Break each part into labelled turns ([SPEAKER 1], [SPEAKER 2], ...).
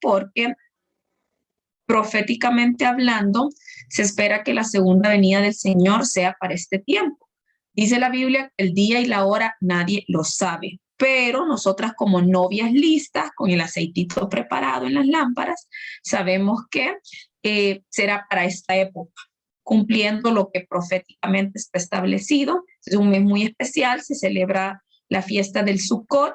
[SPEAKER 1] porque proféticamente hablando, se espera que la segunda venida del Señor sea para este tiempo. Dice la Biblia que el día y la hora nadie lo sabe, pero nosotras como novias listas, con el aceitito preparado en las lámparas, sabemos que será para esta época, cumpliendo lo que proféticamente está establecido. Es un mes muy especial, se celebra la fiesta del Sukkot,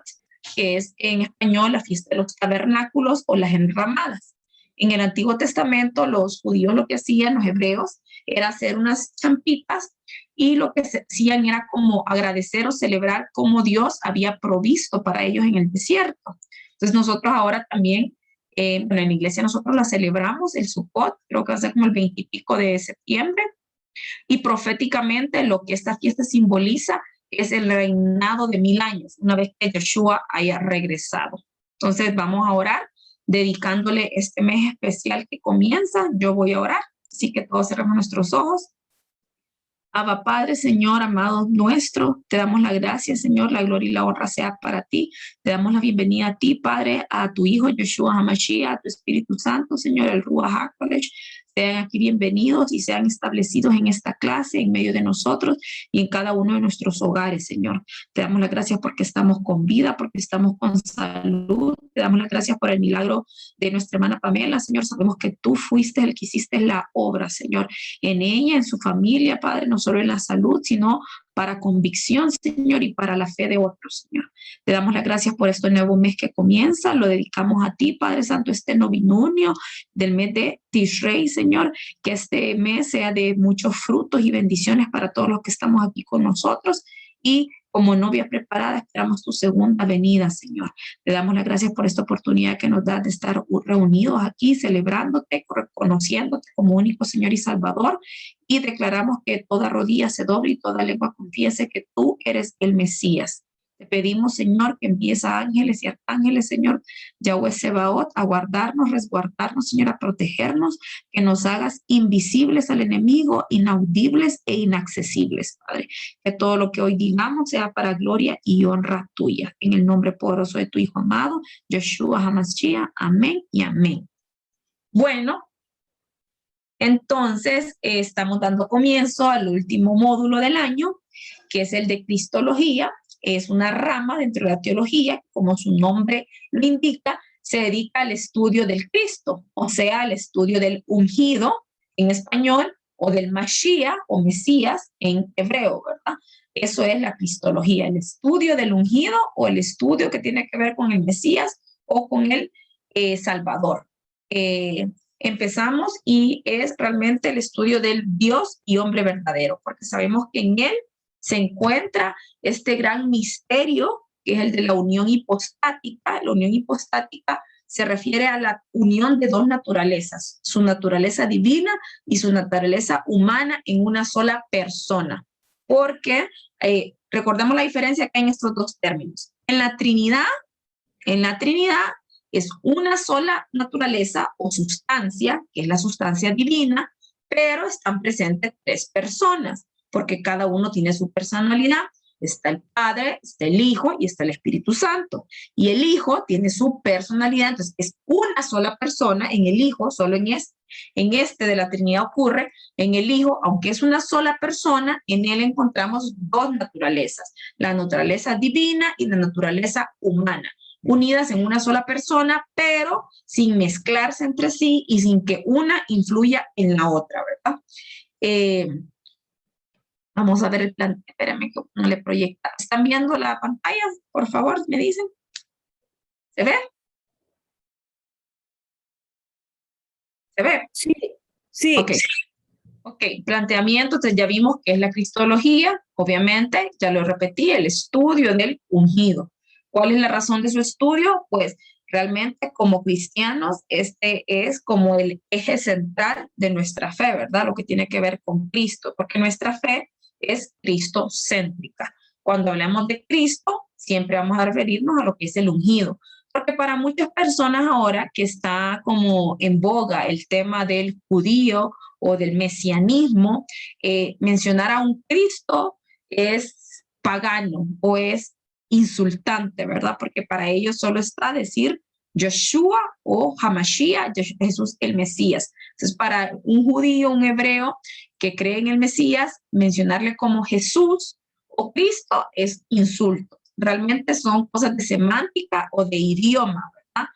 [SPEAKER 1] que es en español la fiesta de los tabernáculos o las enramadas. En el Antiguo Testamento, los judíos lo que hacían, los hebreos, era hacer unas champitas y lo que se hacían era como agradecer o celebrar cómo Dios había provisto para ellos en el desierto. Entonces nosotros ahora también, bueno, en la iglesia nosotros la celebramos, el Sukkot, creo que va a ser como el 20 y pico de septiembre, y proféticamente lo que esta fiesta simboliza es el reinado de 1000 años, una vez que Yeshua haya regresado. Entonces vamos a orar dedicándole este mes especial que comienza. Yo voy a orar, así que todos cerramos nuestros ojos. Abba Padre, Señor, amado nuestro, te damos la gracia, Señor, la gloria y la honra sea para ti. Te damos la bienvenida a ti, Padre, a tu Hijo, Yeshua HaMashiach, a tu Espíritu Santo, Señor, el Ruach HaKodesh. Sean aquí bienvenidos y sean establecidos en esta clase, en medio de nosotros y en cada uno de nuestros hogares, Señor. Te damos las gracias porque estamos con vida, porque estamos con salud. Te damos las gracias por el milagro de nuestra hermana Pamela, Señor. Sabemos que tú fuiste el que hiciste la obra, Señor, en ella, en su familia, Padre, no solo en la salud, sino para convicción, Señor, y para la fe de otros, Señor. Te damos las gracias por este nuevo mes que comienza. Lo dedicamos a ti, Padre Santo, este novilunio del mes de Tishrei, Señor, que este mes sea de muchos frutos y bendiciones para todos los que estamos aquí con nosotros y como novia preparada esperamos tu segunda venida, Señor. Te damos las gracias por esta oportunidad que nos das de estar reunidos aquí, celebrándote, reconociéndote como único Señor y Salvador, y declaramos que toda rodilla se doble y toda lengua confiese que tú eres el Mesías. Te pedimos, Señor, que envíes a ángeles y arcángeles, Señor, Yahweh Sebaot, a guardarnos, resguardarnos, Señor, a protegernos, que nos hagas invisibles al enemigo, inaudibles e inaccesibles, Padre. Que todo lo que hoy digamos sea para gloria y honra tuya. En el nombre poderoso de tu Hijo amado, Yeshua HaMashiach. Amén y amén. Bueno, entonces estamos dando comienzo al último módulo del año, que es el de Cristología. Es una rama dentro de la teología, como su nombre lo indica, se dedica al estudio del Cristo, o sea, al estudio del ungido en español, o del Mashiach o Mesías en hebreo, ¿verdad? Eso es la cristología, el estudio del ungido o el estudio que tiene que ver con el Mesías o con el Salvador. Empezamos y es realmente el estudio del Dios y hombre verdadero, porque sabemos que en él se encuentra este gran misterio que es el de la unión hipostática. La unión hipostática se refiere a la unión de dos naturalezas, su naturaleza divina y su naturaleza humana en una sola persona. Porque recordemos la diferencia que hay en estos dos términos. En la Trinidad es una sola naturaleza o sustancia, que es la sustancia divina, pero están presentes tres personas, porque cada uno tiene su personalidad. Está el Padre, está el Hijo y está el Espíritu Santo. Y el Hijo tiene su personalidad, entonces es una sola persona en el Hijo, solo en este de la Trinidad ocurre, en el Hijo, aunque es una sola persona, en él encontramos dos naturalezas, la naturaleza divina y la naturaleza humana, unidas en una sola persona, pero sin mezclarse entre sí y sin que una influya en la otra, ¿verdad? Vamos a ver el plan. Espérame que no le proyecta. ¿Están viendo la pantalla? Por favor, me dicen. ¿Se ve? ¿Se ve?
[SPEAKER 2] Sí, sí.
[SPEAKER 1] Ok. Ok, planteamiento, entonces ya vimos que es la cristología, obviamente, ya lo repetí, el estudio del ungido. ¿Cuál es la razón de su estudio? Pues realmente como cristianos, este es como el eje central de nuestra fe, ¿verdad? Lo que tiene que ver con Cristo, porque nuestra fe es cristocéntrica. Cuando hablamos de Cristo, siempre vamos a referirnos a lo que es el ungido, porque para muchas personas ahora que está como en boga el tema del judío o del mesianismo, mencionar a un Cristo es pagano o es insultante, ¿verdad? Porque para ellos solo está decir Joshua o Hamashiach, Jesús el Mesías. Entonces, para un judío, un hebreo que cree en el Mesías, mencionarle como Jesús o Cristo es insulto. Realmente son cosas de semántica o de idioma, ¿verdad?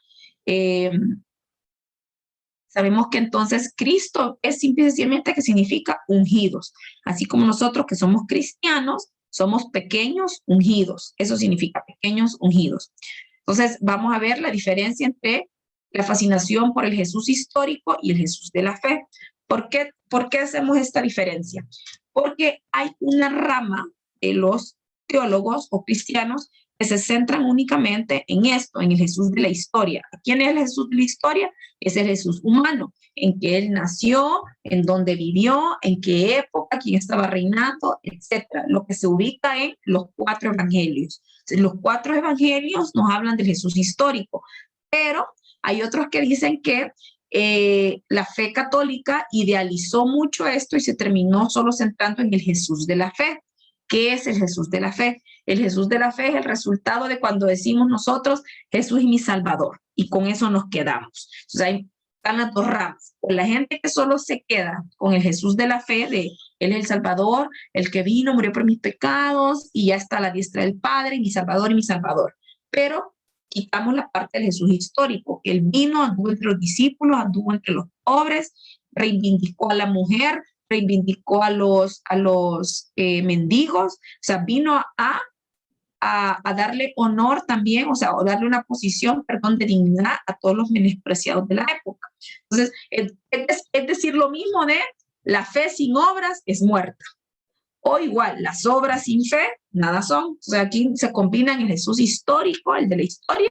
[SPEAKER 1] Sabemos que entonces Cristo es simplemente que significa ungidos, así como nosotros que somos cristianos, somos pequeños ungidos. Eso significa pequeños ungidos. Entonces, vamos a ver la diferencia entre la fascinación por el Jesús histórico y el Jesús de la fe. ¿Por qué hacemos esta diferencia? Porque hay una rama de los teólogos o cristianos que se centran únicamente en esto, en el Jesús de la historia. ¿Quién es el Jesús de la historia? Es el Jesús humano, en que él nació, en dónde vivió, en qué época, quién estaba reinando, etcétera. Lo que se ubica en los 4 evangelios. Los 4 evangelios nos hablan del Jesús histórico, pero hay otros que dicen que la fe católica idealizó mucho esto y se terminó solo centrando en el Jesús de la fe. ¿Qué es el Jesús de la fe? El Jesús de la fe es el resultado de cuando decimos nosotros, Jesús es mi Salvador, y con eso nos quedamos. O sea, están las 2 ramas. O la gente que solo se queda con el Jesús de la fe, de Él es el Salvador, el que vino, murió por mis pecados, y ya está a la diestra del Padre, mi Salvador y mi Salvador. Pero quitamos la parte del Jesús histórico, que Él vino, anduvo entre los discípulos, anduvo entre los pobres, reivindicó a la mujer, reivindicó a los mendigos, o sea, vino a darle honor también, o sea, o darle una posición, perdón, de dignidad a todos los menospreciados de la época. Entonces, es decir, lo mismo de la fe sin obras es muerta. O igual, las obras sin fe, nada son. O sea, aquí se combinan el Jesús histórico, el de la historia,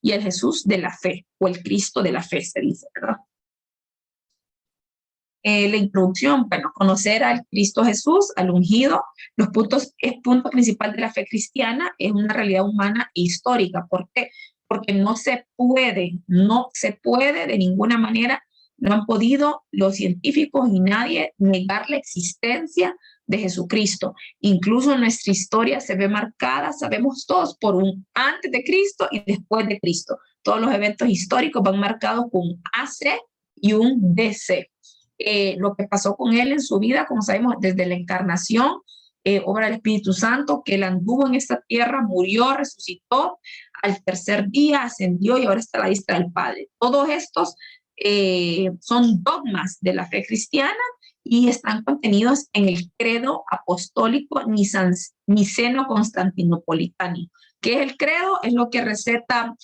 [SPEAKER 1] y el Jesús de la fe, o el Cristo de la fe, se dice, ¿verdad? La introducción, bueno, conocer al Cristo Jesús, al ungido. El punto principal de la fe cristiana es una realidad humana e histórica. ¿Por qué? Porque no se puede de ninguna manera, no han podido los científicos y nadie negar la existencia de Jesucristo. Incluso nuestra historia se ve marcada, sabemos todos, por un antes de Cristo y después de Cristo. Todos los eventos históricos van marcados con un AC y un DC. Lo que pasó con él en su vida, como sabemos, desde la encarnación, obra del Espíritu Santo, que él anduvo en esta tierra, murió, resucitó, al tercer día ascendió y ahora está a la diestra del Padre. Todos estos son dogmas de la fe cristiana y están contenidos en el credo apostólico niceno-constantinopolitano. ¿Qué es el credo? Es lo que recita,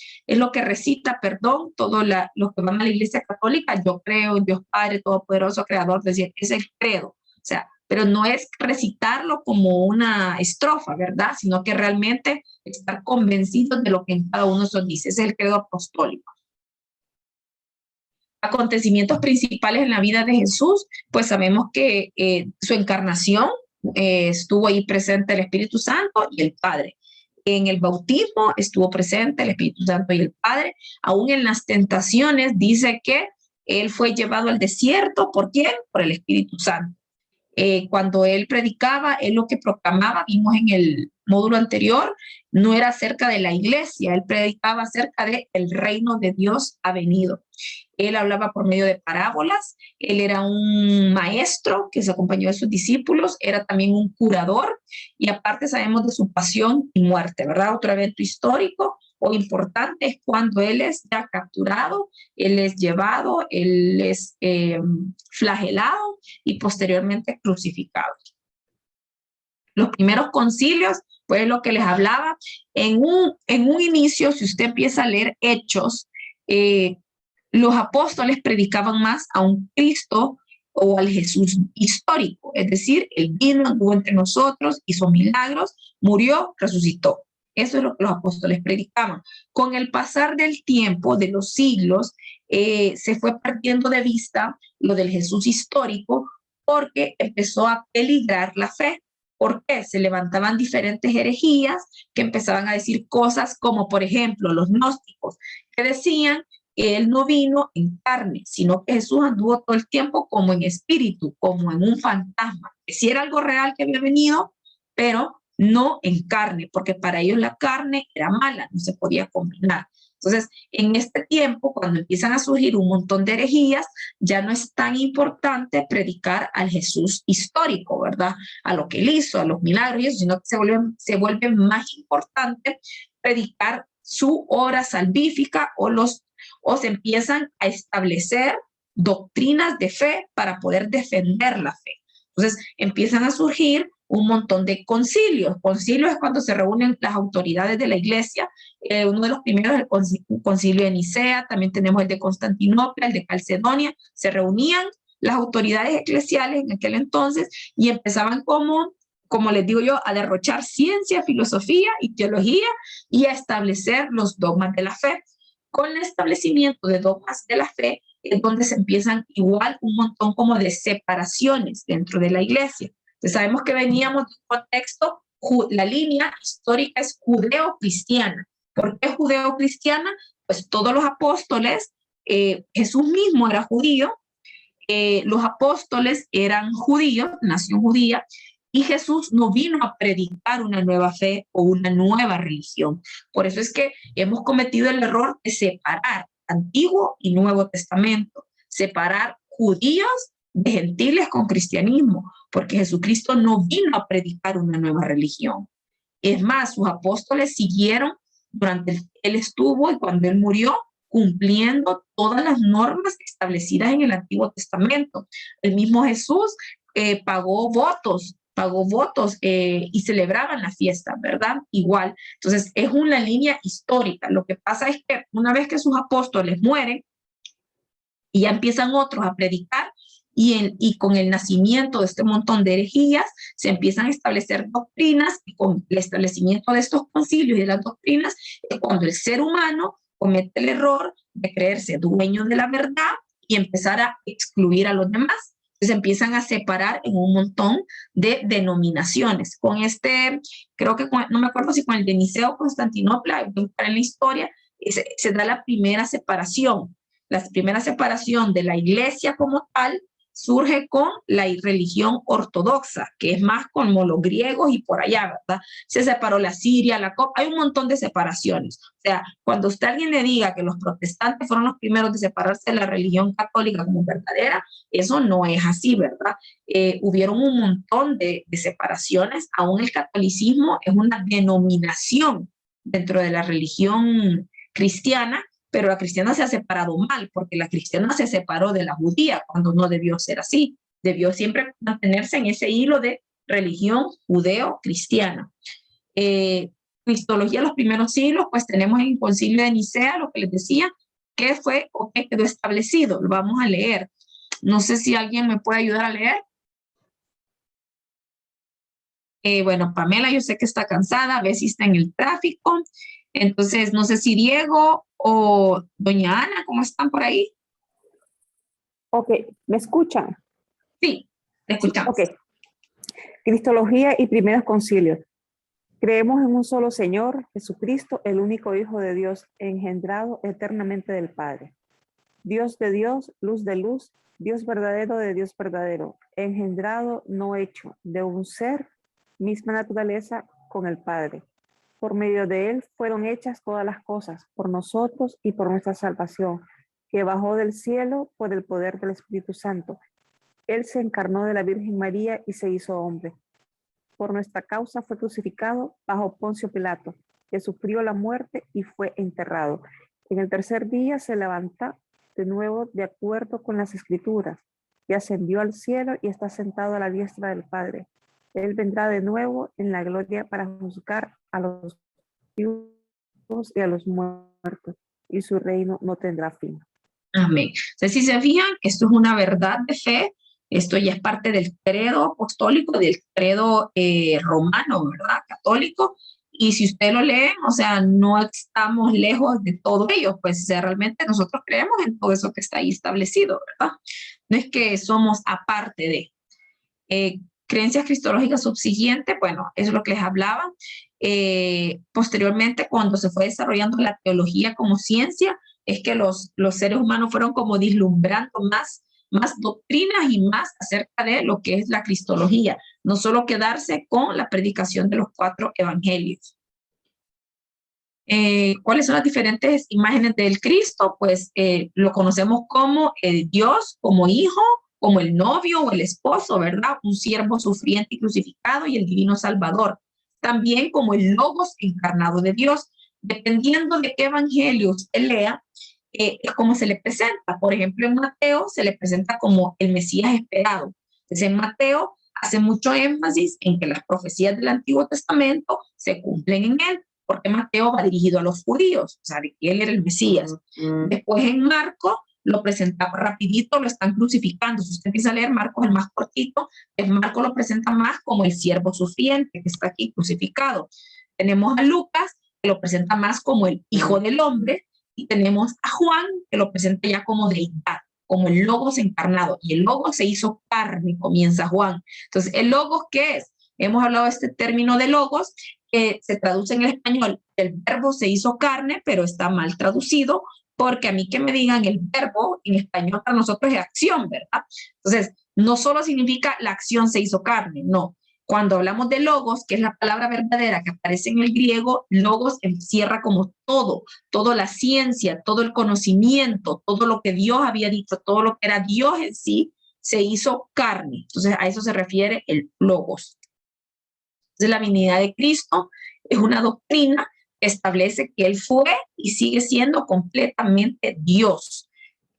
[SPEAKER 1] todos los que van a la Iglesia Católica. Yo creo en Dios Padre Todopoderoso, Creador, es decir, es el credo. O sea, pero no es recitarlo como una estrofa, ¿verdad? Sino que realmente estar convencidos de lo que en cada uno se dice. Ese es el credo apostólico. Acontecimientos principales en la vida de Jesús, pues sabemos que su encarnación estuvo ahí presente el Espíritu Santo y el Padre. En el bautismo estuvo presente el Espíritu Santo y el Padre. Aún en las tentaciones dice que él fue llevado al desierto. ¿Por quién? Por el Espíritu Santo. Cuando él predicaba, él lo que proclamaba, vimos en el módulo anterior, no era acerca de la iglesia, él predicaba acerca de el reino de Dios ha venido. Él hablaba por medio de parábolas, él era un maestro que se acompañó de sus discípulos, era también un curador y aparte sabemos de su pasión y muerte, ¿verdad? Otro evento histórico o importante es cuando él es ya capturado, él es llevado, él es flagelado y posteriormente crucificado. Los primeros concilios, pues lo que les hablaba, en un inicio, si usted empieza a leer Hechos, los apóstoles predicaban más a un Cristo o al Jesús histórico, es decir, él vino, anduvo entre nosotros, hizo milagros, murió, resucitó. Eso es lo que los apóstoles predicaban. Con el pasar del tiempo, de los siglos, se fue perdiendo de vista lo del Jesús histórico porque empezó a peligrar la fe. ¿Por qué? Se levantaban diferentes herejías que empezaban a decir cosas como, por ejemplo, los gnósticos, que decían que él no vino en carne, sino que Jesús anduvo todo el tiempo como en espíritu, como en un fantasma. Que sí era algo real que había venido, pero no en carne, porque para ellos la carne era mala, no se podía combinar. Entonces, en este tiempo, cuando empiezan a surgir un montón de herejías, ya no es tan importante predicar al Jesús histórico, ¿verdad? A lo que él hizo, a los milagros y eso, sino que se vuelve más importante predicar su obra salvífica o se empiezan a establecer doctrinas de fe para poder defender la fe. Entonces empiezan a surgir un montón de concilios. Concilios es cuando se reúnen las autoridades de la iglesia. Uno de los primeros es el concilio de Nicea, también tenemos el de Constantinopla, el de Calcedonia. Se reunían las autoridades eclesiales en aquel entonces y empezaban como les digo yo, a derrochar ciencia, filosofía y teología y a establecer los dogmas de la fe. Con el establecimiento de dogmas de la fe es donde se empiezan igual un montón como de separaciones dentro de la iglesia. Entonces sabemos que veníamos de un contexto, la línea histórica es judeo-cristiana. ¿Por qué judeo-cristiana? Pues todos los apóstoles, Jesús mismo era judío, los apóstoles eran judíos, nación judía, y Jesús no vino a predicar una nueva fe o una nueva religión. Por eso es que hemos cometido el error de separar Antiguo y Nuevo Testamento, separar judíos de gentiles con cristianismo, porque Jesucristo no vino a predicar una nueva religión. Es más, sus apóstoles siguieron durante él estuvo y cuando él murió, cumpliendo todas las normas establecidas en el Antiguo Testamento. El mismo Jesús pagó votos y celebraban la fiesta, ¿verdad? Igual. Entonces, es una línea histórica. Lo que pasa es que una vez que sus apóstoles mueren y ya empiezan otros a predicar, y con el nacimiento de este montón de herejías se empiezan a establecer doctrinas, y con el establecimiento de estos concilios y de las doctrinas es cuando el ser humano comete el error de creerse dueño de la verdad y empezar a excluir a los demás. Entonces empiezan a separar en un montón de denominaciones. Con creo que no me acuerdo si con el de Niceo o Constantinopla, en la historia, se da la primera separación. La primera separación de la iglesia como tal surge con la religión ortodoxa, que es más como los griegos y por allá, ¿verdad? Se separó la Siria, hay un montón de separaciones. O sea, cuando usted a alguien le diga que los protestantes fueron los primeros de separarse de la religión católica como verdadera, eso no es así, ¿verdad? Hubieron un montón de separaciones. Aún el catolicismo es una denominación dentro de la religión cristiana, pero la cristiana se ha separado mal, porque la cristiana se separó de la judía cuando no debió ser así. Debió siempre mantenerse en ese hilo de religión judeo-cristiana. Cristología, los primeros siglos, pues tenemos en el concilio de Nicea, lo que les decía, que fue o que quedó establecido. Lo vamos a leer. No sé si alguien me puede ayudar a leer. Bueno, Pamela, yo sé que está cansada, a ver si está en el tráfico. Entonces, no sé si Diego o doña Ana, ¿cómo están por ahí?
[SPEAKER 2] Ok, ¿me escuchan?
[SPEAKER 1] Sí, te escuchamos.
[SPEAKER 2] Ok. Cristología y primeros concilios. Creemos en un solo Señor, Jesucristo, el único Hijo de Dios, engendrado eternamente del Padre. Dios de Dios, luz de luz, Dios verdadero de Dios verdadero, engendrado, no hecho, de un ser, misma naturaleza con el Padre. Por medio de él fueron hechas todas las cosas, por nosotros y por nuestra salvación, que bajó del cielo por el poder del Espíritu Santo. Él se encarnó de la Virgen María y se hizo hombre. Por nuestra causa fue crucificado bajo Poncio Pilato, que sufrió la muerte y fue enterrado. En el tercer día se levanta de nuevo de acuerdo con las Escrituras, y ascendió al cielo y está sentado a la diestra del Padre. Él vendrá de nuevo en la gloria para juzgar a los vivos y a los muertos, y su reino no tendrá fin.
[SPEAKER 1] Amén. Entonces, si se fijan, esto es una verdad de fe, esto ya es parte del credo apostólico, del credo romano, ¿verdad? Católico, y si usted lo lee, o sea, no estamos lejos de todo ello, pues o sea, realmente nosotros creemos en todo eso que está ahí establecido, ¿verdad? No es que somos aparte de. Creencias cristológicas subsiguientes, bueno, es lo que les hablaba. Posteriormente, cuando se fue desarrollando la teología como ciencia, es que los seres humanos fueron como vislumbrando más doctrinas y más acerca de lo que es la cristología, no solo quedarse con la predicación de los 4 evangelios. ¿Cuáles son las diferentes imágenes del Cristo? Pues lo conocemos como el Dios, como hijo, como el novio o el esposo, ¿verdad? Un siervo sufriente y crucificado y el divino Salvador. También como el Logos encarnado de Dios. Dependiendo de qué evangelio usted lea, es como se le presenta. Por ejemplo, en Mateo se le presenta como el Mesías esperado. Entonces, en Mateo hace mucho énfasis en que las profecías del Antiguo Testamento se cumplen en él, porque Mateo va dirigido a los judíos, o sea, de que él era el Mesías. Después en Marcos lo presenta rapidito, lo están crucificando. Si usted empieza a leer Marcos, el más cortito, pues Marcos lo presenta más como el siervo sufriente que está aquí crucificado. Tenemos a Lucas, que lo presenta más como el hijo del hombre, y tenemos a Juan, que lo presenta ya como deidad, como el Logos encarnado, y el Logos se hizo carne, comienza Juan. Entonces, ¿el Logos qué es? Hemos hablado de este término de Logos, que se traduce en el español, el verbo se hizo carne, pero está mal traducido, porque a mí que me digan el verbo en español para nosotros es acción, ¿verdad? Entonces, no solo significa la acción se hizo carne, no. Cuando hablamos de logos, que es la palabra verdadera que aparece en el griego, logos encierra como todo, toda la ciencia, todo el conocimiento, todo lo que Dios había dicho, todo lo que era Dios en sí, se hizo carne. Entonces, a eso se refiere el logos. Entonces, la venida de Cristo es una doctrina que establece que Él fue y sigue siendo completamente Dios.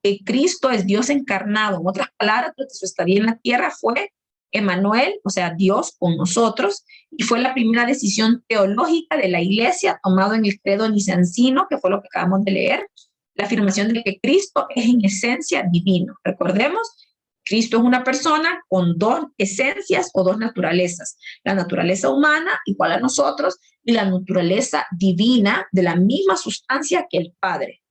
[SPEAKER 1] Que Cristo es Dios encarnado. En otras palabras, durante su estadía en la tierra fue Emmanuel, o sea, Dios con nosotros, y fue la primera decisión teológica de la iglesia tomado en el credo nicencino, que fue lo que acabamos de leer, la afirmación de que Cristo es en esencia divino. Recordemos, Cristo es una persona con dos esencias o dos naturalezas, la naturaleza humana igual a nosotros y la naturaleza divina de la misma sustancia que el Padre.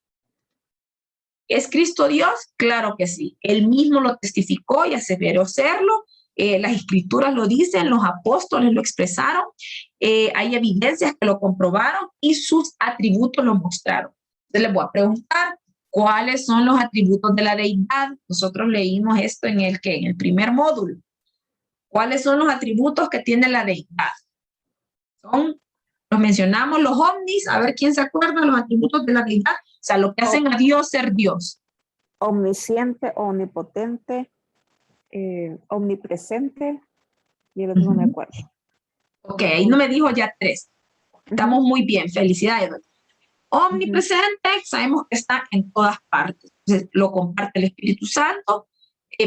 [SPEAKER 1] ¿Es Cristo Dios? Claro que sí. Él mismo lo testificó y aseveró serlo. Las escrituras lo dicen, los apóstoles lo expresaron, hay evidencias que lo comprobaron y sus atributos lo mostraron. Entonces les voy a preguntar, ¿cuáles son los atributos de la deidad? Nosotros leímos esto en el primer módulo. ¿Cuáles son los atributos que tiene la deidad? Los mencionamos los ovnis, a ver quién se acuerda de los atributos de la deidad. O sea, lo que hacen a Dios ser Dios.
[SPEAKER 2] Omnisciente, omnipotente, omnipresente, y el otro no me acuerdo.
[SPEAKER 1] Ok, ahí no me dijo ya 3. Estamos muy bien, felicidades. Omnipresente, sabemos que está en todas partes. Entonces, lo comparte el Espíritu Santo.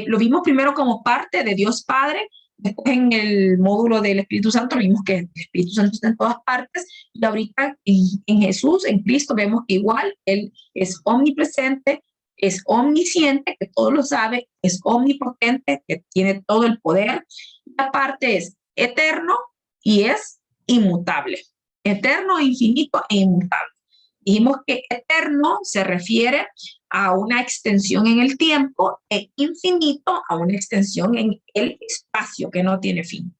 [SPEAKER 1] Lo vimos primero como parte de Dios Padre. Después en el módulo del Espíritu Santo vimos que el Espíritu Santo está en todas partes. Y ahorita en Jesús, en Cristo, vemos que igual Él es omnipresente, es omnisciente, que todo lo sabe, es omnipotente, que tiene todo el poder. Y aparte es eterno y es inmutable. Eterno, infinito e inmutable. Dijimos que eterno se refiere a una extensión en el tiempo e infinito a una extensión en el espacio que no tiene fin.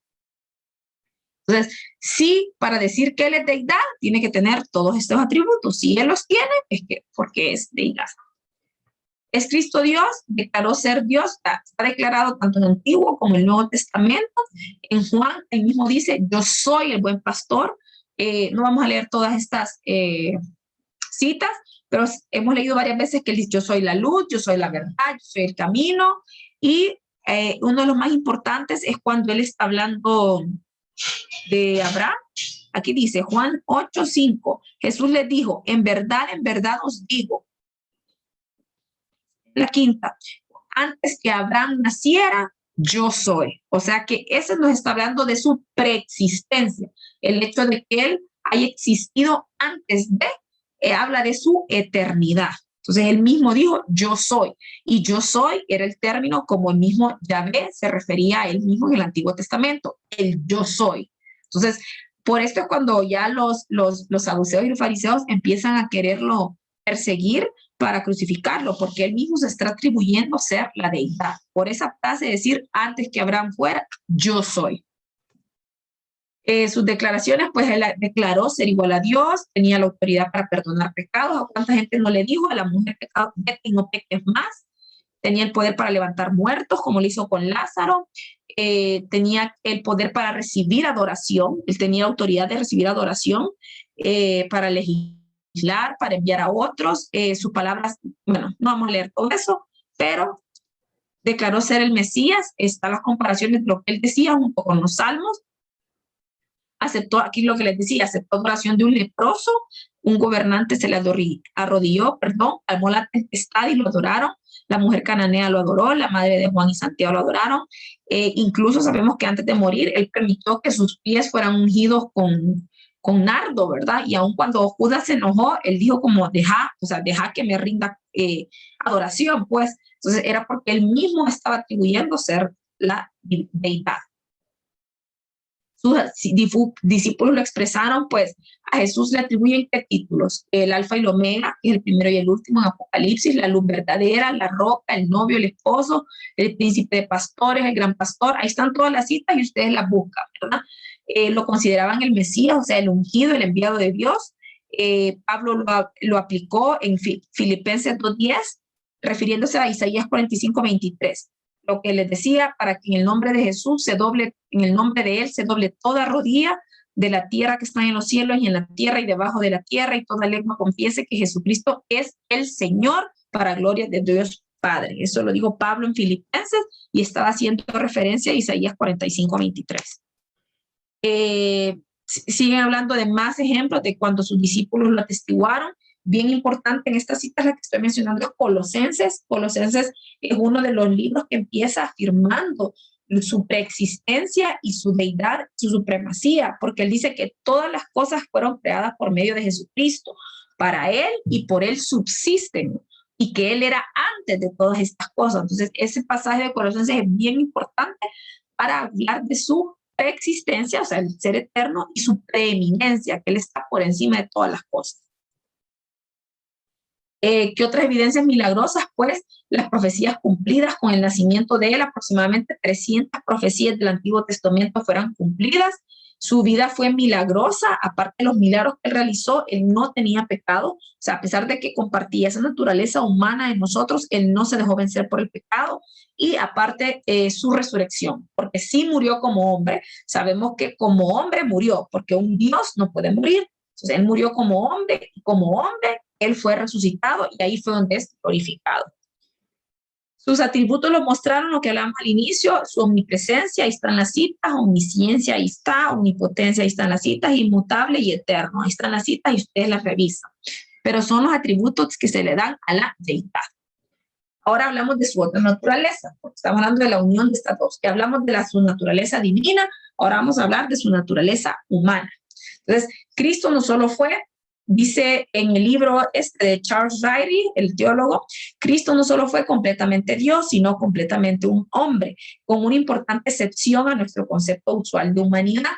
[SPEAKER 1] Entonces, sí, para decir que Él es deidad, tiene que tener todos estos atributos. Si Él los tiene, es que porque es deidad. ¿Es Cristo Dios? Declaró ser Dios, está declarado tanto en el Antiguo como en el Nuevo Testamento. En Juan, él mismo dice, yo soy el buen pastor. No vamos a leer todas estas citas, pero hemos leído varias veces que él dice, yo soy la luz, yo soy la verdad, yo soy el camino. Y uno de los más importantes es cuando él está hablando de Abraham. Aquí dice Juan 8:5, Jesús les dijo, en verdad os digo. La quinta, antes que Abraham naciera, yo soy. O sea que ese nos está hablando de su preexistencia. El hecho de que él haya existido antes de, habla de su eternidad. Entonces él mismo dijo, yo soy. Y yo soy era el término como el mismo Yahvé se refería a él mismo en el Antiguo Testamento, el yo soy. Entonces, por esto cuando ya los saduceos y los fariseos empiezan a quererlo perseguir para crucificarlo, porque él mismo se está atribuyendo ser la deidad. Por esa frase de decir, antes que Abraham fuera, yo soy. Sus declaraciones, pues él declaró ser igual a Dios, tenía la autoridad para perdonar pecados. ¿A cuánta gente no le dijo? A la mujer pecado, vete y no peques más. Tenía el poder para levantar muertos, como lo hizo con Lázaro. Tenía el poder para recibir adoración. Él tenía autoridad de recibir adoración, para legislar legislar, para enviar a otros. Sus palabras, bueno, no vamos a leer todo eso, pero declaró ser el Mesías. Están las comparaciones de lo que él decía junto con los salmos. Aceptó, aquí lo que les decía, aceptó la oración de un leproso, un gobernante se le arrodilló, calmó la tempestad y lo adoraron. La mujer cananea lo adoró, la madre de Juan y Santiago lo adoraron. Incluso sabemos que antes de morir, él permitió que sus pies fueran ungidos con nardo, ¿verdad? Y aun cuando Judas se enojó, él dijo como, deja que me rinda adoración, pues. Entonces era porque él mismo estaba atribuyendo ser la deidad. Sus discípulos lo expresaron, pues a Jesús le atribuyen qué títulos: el alfa y el omega, que es el primero y el último en Apocalipsis, la luz verdadera, la roca, el novio, el esposo, el príncipe de pastores, el gran pastor. Ahí están todas las citas y ustedes las buscan, ¿verdad? Lo consideraban el Mesías, o sea, el ungido, el enviado de Dios. Pablo lo aplicó en Filipenses 2:10, refiriéndose a Isaías 45:23. Lo que les decía, para que en el nombre de Jesús se doble, en el nombre de él se doble toda rodilla de la tierra que está en los cielos y en la tierra y debajo de la tierra, y toda lengua confiese que Jesucristo es el Señor, para gloria de Dios Padre. Eso lo dijo Pablo en Filipenses y estaba haciendo referencia a Isaías 45:23. Siguen hablando de más ejemplos de cuando sus discípulos lo atestiguaron. Bien importante en esta cita, la que estoy mencionando, es Colosenses. Colosenses es uno de los libros que empieza afirmando su preexistencia y su deidad, su supremacía, porque él dice que todas las cosas fueron creadas por medio de Jesucristo, para él y por él subsisten, y que él era antes de todas estas cosas. Entonces, ese pasaje de Colosenses es bien importante para hablar de su preexistencia, o sea, el ser eterno, y su preeminencia, que él está por encima de todas las cosas. ¿Qué otras evidencias milagrosas? Pues las profecías cumplidas con el nacimiento de él. Aproximadamente 300 profecías del Antiguo Testamento fueron cumplidas. Su vida fue milagrosa. Aparte de los milagros que él realizó, él no tenía pecado. O sea, a pesar de que compartía esa naturaleza humana en nosotros, él no se dejó vencer por el pecado. Y aparte, su resurrección, porque sí murió como hombre. Sabemos que como hombre murió, porque un Dios no puede morir. Entonces, él murió como hombre, y como hombre él fue resucitado, y ahí fue donde es glorificado. Sus atributos lo mostraron, lo que hablamos al inicio: su omnipresencia, ahí están las citas; omnisciencia, ahí está; omnipotencia, ahí están las citas; inmutable y eterno, ahí están las citas y ustedes las revisan. Pero son los atributos que se le dan a la deidad. Ahora hablamos de su otra naturaleza, porque estamos hablando de la unión de estas dos. Ya hablamos de su naturaleza divina, ahora vamos a hablar de su naturaleza humana. Entonces, Cristo no solo fue, dice en el libro de Charles Riley, el teólogo, Cristo no solo fue completamente Dios, sino completamente un hombre, con una importante excepción a nuestro concepto usual de humanidad,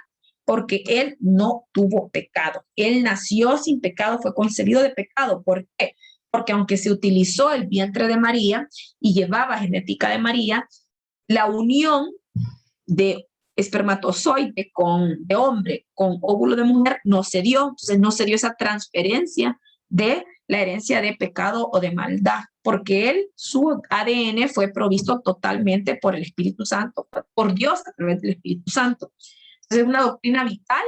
[SPEAKER 1] porque él no tuvo pecado. Él nació sin pecado, fue concebido de pecado. ¿Por qué? Porque aunque se utilizó el vientre de María y llevaba genética de María, la unión de espermatozoide de hombre con óvulo de mujer no se dio. Entonces no se dio esa transferencia de la herencia de pecado o de maldad, porque su ADN fue provisto totalmente por el Espíritu Santo, por Dios a través del Espíritu Santo. Entonces es una doctrina vital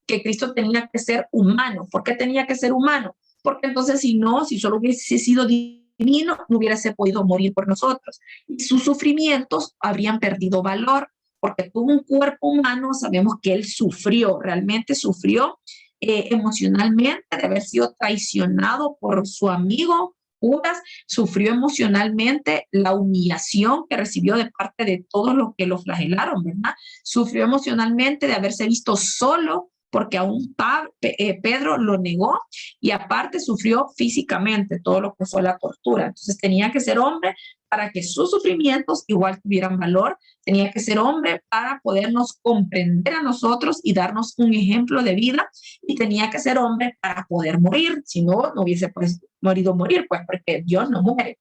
[SPEAKER 1] que Cristo tenía que ser humano. ¿Por qué tenía que ser humano? Porque entonces si solo hubiese sido divino, no hubiese podido morir por nosotros, y sus sufrimientos habrían perdido valor. Porque tuvo un cuerpo humano, sabemos que él sufrió, realmente sufrió emocionalmente de haber sido traicionado por su amigo Judas, sufrió emocionalmente la humillación que recibió de parte de todos los que lo flagelaron, ¿verdad? Sufrió emocionalmente de haberse visto solo, porque aún Pedro lo negó, y aparte sufrió físicamente todo lo que fue la tortura. Entonces tenía que ser hombre para que sus sufrimientos igual tuvieran valor. Tenía que ser hombre para podernos comprender a nosotros y darnos un ejemplo de vida, y tenía que ser hombre para poder morir. Si no, no hubiese morir, pues, porque Dios no muere.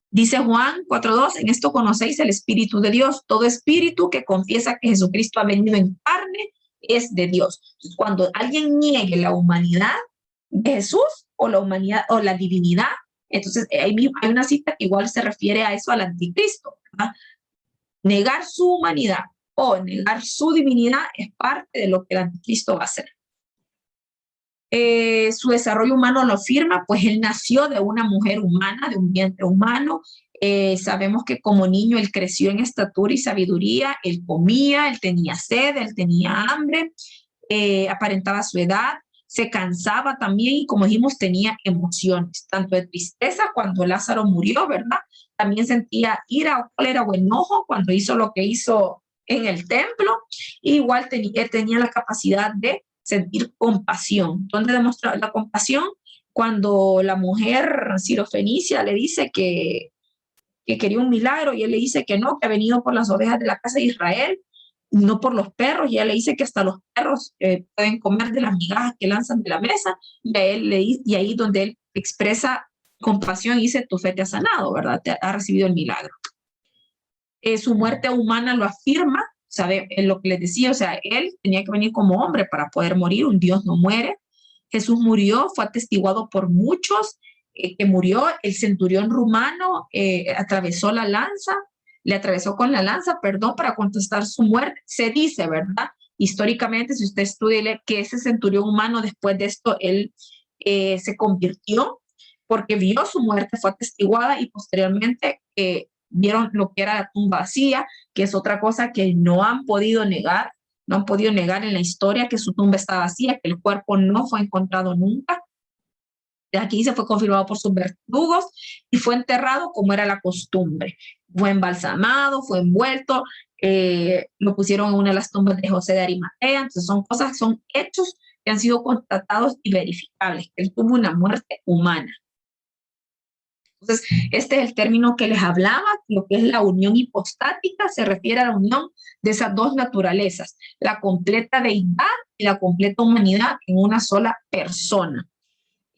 [SPEAKER 1] Dice Juan 4:2, en esto conocéis el Espíritu de Dios. Todo espíritu que confiesa que Jesucristo ha venido en carne es de Dios. Entonces, cuando alguien niegue la humanidad de Jesús, o la humanidad o la divinidad, entonces hay una cita que igual se refiere a eso, al anticristo, ¿verdad? Negar su humanidad o negar su divinidad es parte de lo que el anticristo va a hacer. Su desarrollo humano lo afirma, pues él nació de una mujer humana, de un vientre humano. Sabemos que como niño él creció en estatura y sabiduría, él comía, él tenía sed, él tenía hambre, aparentaba su edad, se cansaba también y como dijimos tenía emociones, tanto de tristeza cuando Lázaro murió, ¿verdad? También sentía ira o cólera o enojo cuando hizo lo que hizo en el templo. Igual tenía la capacidad de sentir compasión. ¿Dónde demuestra la compasión? Cuando la mujer sirofenicia le dice que quería un milagro y él le dice que no, que ha venido por las ovejas de la casa de Israel, no por los perros, y ella le dice que hasta los perros pueden comer de las migajas que lanzan de la mesa, y, a él y ahí donde él expresa compasión y dice, tu fe te ha sanado, ¿verdad? Te ha recibido el milagro. Su muerte humana lo afirma, ¿sabe? Lo que les decía, o sea, él tenía que venir como hombre para poder morir, un Dios no muere. Jesús murió, fue atestiguado por muchos que murió. El centurión rumano atravesó la lanza, le atravesó con la lanza, perdón, para contestar su muerte. Se dice, ¿verdad? Históricamente, si usted estudia que ese centurión humano después de esto, él se convirtió porque vio su muerte, fue atestiguada y posteriormente vieron lo que era la tumba vacía, que es otra cosa que no han podido negar, no han podido negar en la historia que su tumba está vacía, que el cuerpo no fue encontrado nunca. De aquí se fue confirmado por sus verdugos y fue enterrado como era la costumbre. Fue embalsamado, fue envuelto, lo pusieron en una de las tumbas de José de Arimatea. Entonces son cosas, son hechos que han sido constatados y verificables. Él tuvo una muerte humana. Entonces, este es el término que les hablaba, lo que es la unión hipostática, se refiere a la unión de esas dos naturalezas, la completa deidad y la completa humanidad en una sola persona.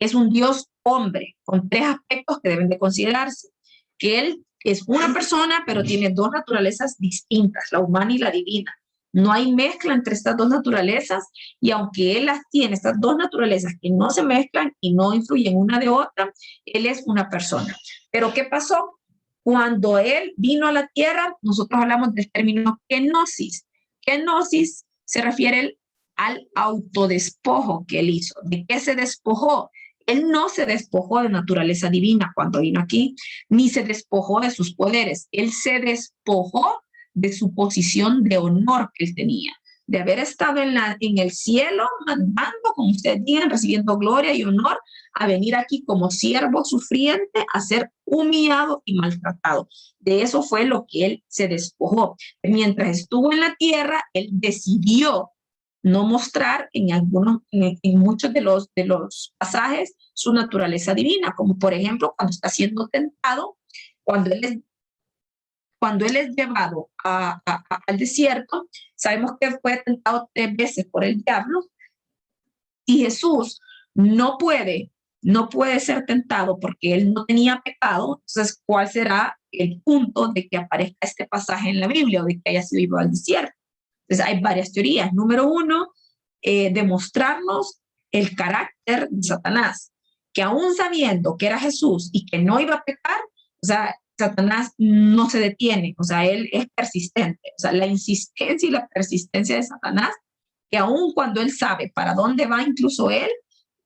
[SPEAKER 1] Es un Dios hombre con tres aspectos que deben de considerarse, que Él es una persona, pero tiene dos naturalezas distintas, la humana y la divina. No hay mezcla entre estas dos naturalezas y aunque Él las tiene, estas dos naturalezas que no se mezclan y no influyen una de otra, Él es una persona. Pero ¿qué pasó? Cuando Él vino a la tierra, nosotros hablamos del término kenosis. Kenosis se refiere al autodespojo que Él hizo. ¿De qué se despojó? Él no se despojó de naturaleza divina cuando vino aquí, ni se despojó de sus poderes. Él se despojó de su posición de honor que él tenía, de haber estado en el cielo, mandando, como ustedes digan, recibiendo gloria y honor, a venir aquí como siervo sufriente, a ser humillado y maltratado. De eso fue lo que él se despojó. Mientras estuvo en la tierra, él decidió no mostrar en muchos de los pasajes su naturaleza divina, como por ejemplo cuando está siendo tentado, cuando él es llevado al desierto, sabemos que fue tentado 3 veces por el diablo y Jesús no puede ser tentado porque él no tenía pecado. Entonces, ¿cuál será el punto de que aparezca este pasaje en la Biblia o de que haya sido llevado al desierto? Entonces, hay varias teorías. Número uno, demostrarnos el carácter de Satanás, que aún sabiendo que era Jesús y que no iba a pecar, o sea, Satanás no se detiene, o sea, él es persistente, o sea, la insistencia y la persistencia de Satanás, que aún cuando él sabe para dónde va incluso él,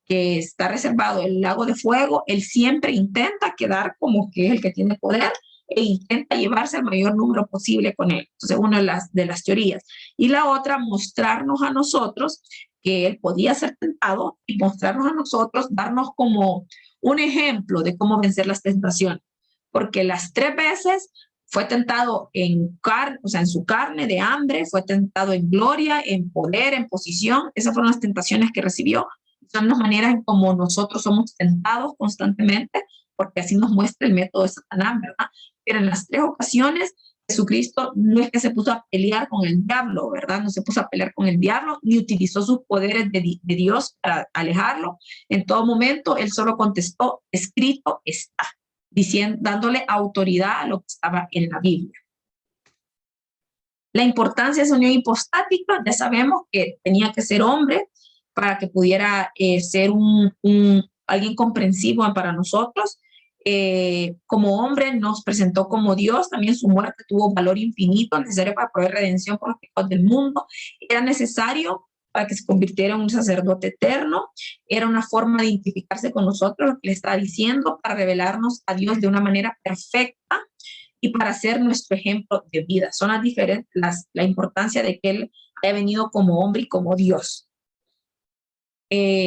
[SPEAKER 1] que está reservado el lago de fuego, él siempre intenta quedar como que es el que tiene poder e intenta llevarse el mayor número posible con él. Entonces, una de las teorías. Y la otra, mostrarnos a nosotros que él podía ser tentado y mostrarnos a nosotros, darnos como un ejemplo de cómo vencer las tentaciones. Porque las 3 veces fue tentado en carne, o sea, en su carne de hambre, fue tentado en gloria, en poder, en posición. Esas fueron las tentaciones que recibió. Son las maneras en como nosotros somos tentados constantemente, porque así nos muestra el método de Satanás, ¿verdad? Pero en las 3 ocasiones, Jesucristo no es que se puso a pelear con el diablo, ¿verdad? No se puso a pelear con el diablo, ni utilizó sus poderes de Dios para alejarlo. En todo momento, él solo contestó, escrito está, dándole autoridad a lo que estaba en la Biblia. La importancia de esa unión hipostática, ya sabemos que tenía que ser hombre para que pudiera ser alguien comprensivo para nosotros. Como hombre nos presentó como Dios, también su muerte tuvo valor infinito, necesario para proveer redención por los pecados del mundo. Era necesario para que se convirtiera en un sacerdote eterno. Era una forma de identificarse con nosotros, lo que le está diciendo, para revelarnos a Dios de una manera perfecta y para ser nuestro ejemplo de vida. Son las diferentes, la importancia de que Él haya venido como hombre y como Dios.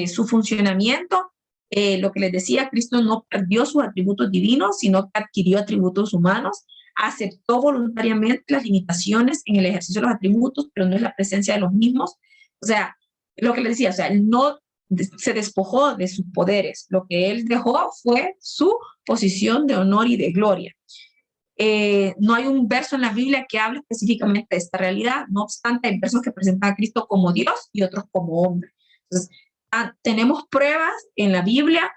[SPEAKER 1] Su funcionamiento, lo que les decía, Cristo no perdió sus atributos divinos, sino que adquirió atributos humanos, aceptó voluntariamente las limitaciones en el ejercicio de los atributos, pero no es la presencia de los mismos. O sea, lo que les decía, o sea, Él no se despojó de sus poderes, lo que Él dejó fue su posición de honor y de gloria. No hay un verso en la Biblia que hable específicamente de esta realidad, no obstante, hay versos que presentan a Cristo como Dios y otros como hombre. Entonces, tenemos pruebas en la Biblia.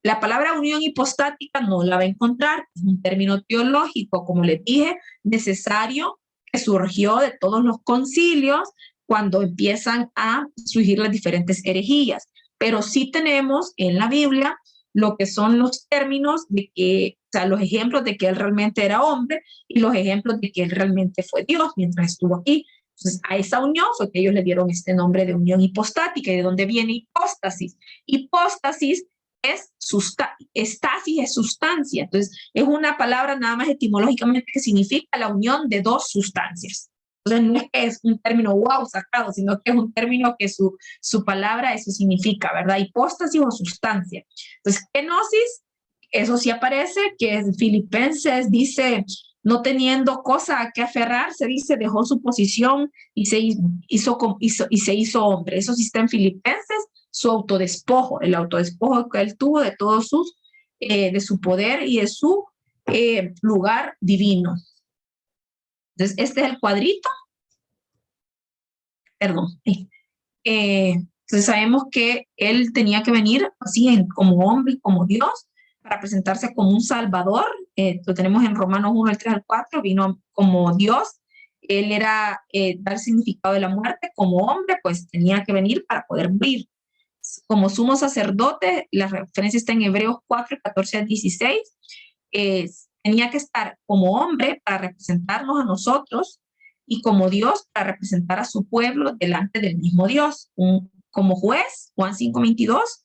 [SPEAKER 1] La palabra unión hipostática no la va a encontrar, es un término teológico, como les dije, necesario, que surgió de todos los concilios cuando empiezan a surgir las diferentes herejías. Pero sí tenemos en la Biblia lo que son los términos de que, o sea, los ejemplos de que Él realmente era hombre y los ejemplos de que Él realmente fue Dios mientras estuvo aquí. Entonces, a esa unión fue que ellos le dieron este nombre de unión hipostática. ¿Y de dónde viene hipóstasis? Hipóstasis es estasis, es sustancia. Entonces, es una palabra nada más etimológicamente que significa la unión de dos sustancias. Entonces, no es un término wow sacado, sino que es un término que su palabra eso significa, ¿verdad? Hipóstasis o sustancia. Entonces, kenosis, eso sí aparece, que en Filipenses dice, no teniendo cosa a que aferrarse, dice, dejó su posición y se hizo hombre. Eso sí está en Filipenses, su autodespojo, el autodespojo que él tuvo de todos sus, de su poder y de su lugar divino. Entonces, este es el cuadrito. Perdón. Entonces sabemos que él tenía que venir así como hombre y como Dios para presentarse como un salvador. Lo tenemos en Romanos 1, el 3 al 4, vino como Dios. Él era dar significado de la muerte como hombre, pues tenía que venir para poder morir. Como sumo sacerdote, la referencia está en Hebreos 4, 14 al 16, tenía que estar como hombre para representarnos a nosotros y como Dios para representar a su pueblo delante del mismo Dios. Como juez, Juan 5:22,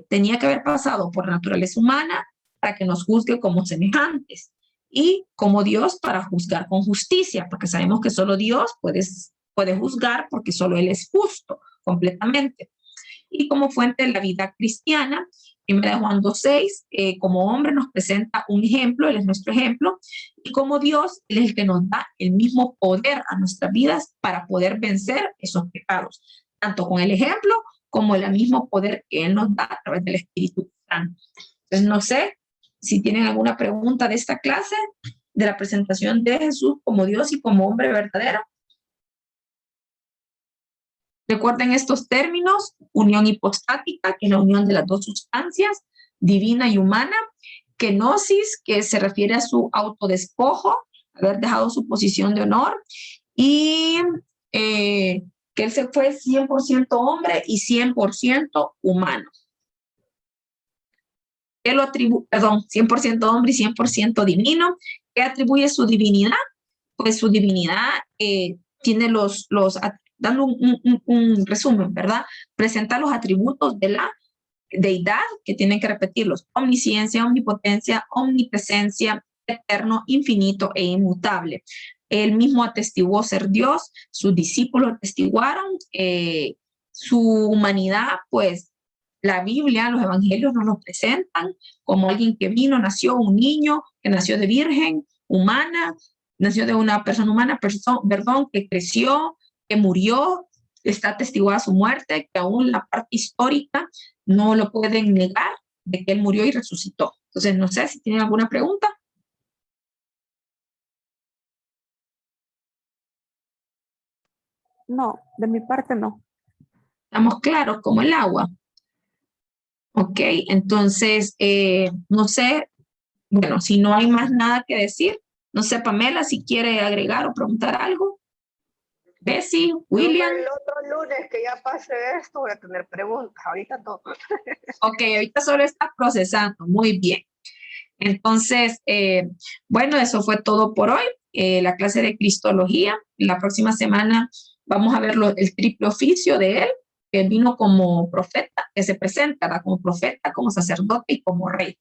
[SPEAKER 1] tenía que haber pasado por naturaleza humana para que nos juzgue como semejantes y como Dios para juzgar con justicia, porque sabemos que solo Dios puede juzgar porque solo Él es justo completamente. Y como fuente de la vida cristiana, 1 Juan 2:6, como hombre nos presenta un ejemplo, Él es nuestro ejemplo, y como Dios, Él es el que nos da el mismo poder a nuestras vidas para poder vencer esos pecados, tanto con el ejemplo como el mismo poder que Él nos da a través del Espíritu Santo. Entonces, no sé si tienen alguna pregunta de esta clase, de la presentación de Jesús como Dios y como hombre verdadero. Recuerden estos términos: unión hipostática, que es la unión de las dos sustancias, divina y humana; kenosis, que se refiere a su autodespojo, haber dejado su posición de honor, y que Él se fue 100% hombre y 100% humano. Él lo atribuye, 100% hombre y 100% divino. ¿Qué atribuye su divinidad? Pues su divinidad tiene dando un resumen, ¿verdad? Presenta los atributos de la deidad que tienen que repetirlos: omnisciencia, omnipotencia, omnipresencia, eterno, infinito e inmutable. Él mismo atestiguó ser Dios, sus discípulos atestiguaron su humanidad, pues la Biblia, los evangelios nos lo presentan como alguien que vino, nació un niño, que nació de virgen, humana, nació de una persona humana, que creció, que murió, está atestiguada su muerte, que aún la parte histórica no lo pueden negar, de que Él murió y resucitó. Entonces, no sé si tienen alguna pregunta.
[SPEAKER 2] No, de mi parte no.
[SPEAKER 1] Estamos claros como el agua. Ok, entonces, no sé, bueno, si no hay más nada que decir, no sé, Pamela, si quiere agregar o preguntar algo. Bessie, William.
[SPEAKER 3] El otro lunes que ya pase esto voy a tener preguntas, ahorita no.
[SPEAKER 1] Ok, ahorita solo está procesando, muy bien. Entonces, bueno, eso fue todo por hoy, la clase de Cristología. La próxima semana Vamos a ver el triple oficio de él, que vino como profeta, que se presenta, ¿verdad? Como profeta, como sacerdote y como rey.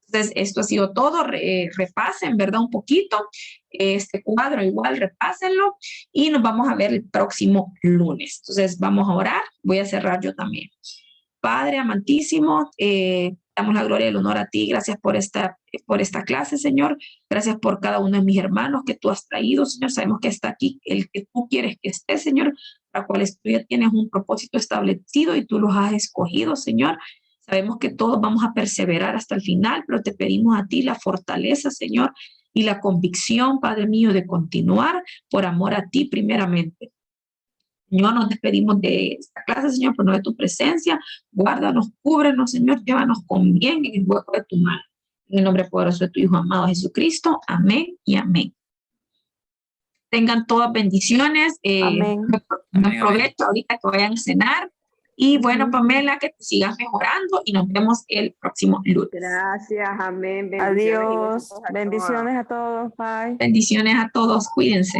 [SPEAKER 1] Entonces, esto ha sido todo. Repasen, ¿verdad? Un poquito este cuadro, igual repásenlo y nos vamos a ver el próximo lunes. Entonces, vamos a orar. Voy a cerrar yo también. Padre amantísimo, damos la gloria y el honor a ti. Gracias por esta clase, Señor. Gracias por cada uno de mis hermanos que tú has traído, Señor. Sabemos que está aquí el que tú quieres que esté, Señor, para cuales tú ya tienes un propósito establecido y tú los has escogido, Señor. Sabemos que todos vamos a perseverar hasta el final, pero te pedimos a ti la fortaleza, Señor, y la convicción, Padre mío, de continuar por amor a ti primeramente. Señor, nos despedimos de esta clase, Señor, por no de tu presencia. Guárdanos, cúbrenos, Señor, llévanos con bien en el hueco de tu mano. En el nombre poderoso de tu Hijo amado Jesucristo. Amén y amén. Tengan todas bendiciones.
[SPEAKER 2] Amén.
[SPEAKER 1] Buen provecho ahorita que vayan a cenar. Y bueno, Pamela, que te sigas mejorando y nos vemos el próximo lunes.
[SPEAKER 3] Gracias, amén.
[SPEAKER 2] Adiós. Bendiciones a todos. Bye.
[SPEAKER 1] Bendiciones a todos. Cuídense.